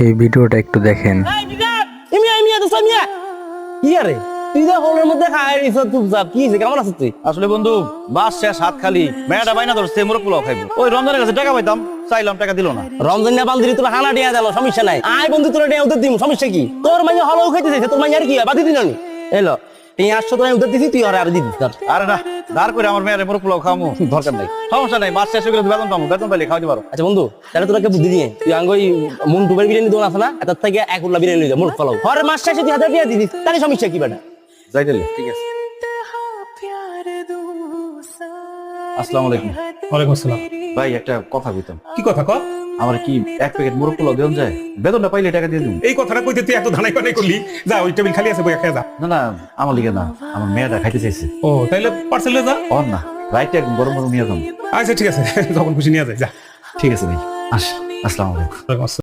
এই ভিডিওটা একটু দেখেন। আসলে বন্ধু বাস শেষ হাত খালি মেয়েটা বাইনা ধরছে মোরগ পোলাও খাইবো ওই রমজানের কাছে টাকা পাইতাম চাইলাম টাকা দিল না রমজান না বান্ধবী তোর হানা দিয়া দিল সমস্যা নাই আয় বন্ধু তোর দিয়া উদ্ধার দিম সমস্যা কি তোর মাইয়া হলো খাইতে চাইছে তোর মাইয়ার কি বাদি দিন নি এলো 500 টাকা উদ্ধার দিছি তুই আর দিস ধর আরে না দাঁড় করে আমার মেয়ের মোরগ পোলাও খাওয়ামো দরকার নাই সমস্যা নাই মাস শেষ হয়ে গেলে বেতন পাবো বেতন পাইলে খাওয়াতে পারো আচ্ছা বন্ধু তাহলে তোরা বুদ্ধি দিয়ে তুই আঙ্গই মুন টুবের বিরিয়ানি দোন আছে না এটার থেকে এক উল্লা বিরিয়ানি লই যা মোর ফলাও ঘরে মাস শেষে 2000 টাকা দিয়ে দিস তাহলে সমস্যা কি বেটা যাই তাহলে ঠিক আছে আসসালামু আলাইকুম ওয়ালাইকুম আসসালাম। ভাই একটা কথা কইতাম কি কথা কর? আমার কি এক প্যাকেট মোরগ পোলাও দেন যায় বেতনটা পাইলে টাকা দিয়ে দিন এই কথাটা কইতে তুই এত ধানাই পানাই করলি, যা ওই টেবিল খালি আছে বইয়া খেয়ে যা। না না আমার লিগে না আমার মেয়েটা খাইতে চাইছে ও তাইলে পার্সেলে যা। অন না রাইটে একদম গরম গরম নিয়ে যাম আচ্ছা ঠিক আছে, যখন খুশি নিয়ে যায় যা। ঠিক আছে ভাই আসসালামু আলাইকুম ওয়ালাইকুম আসসালাম।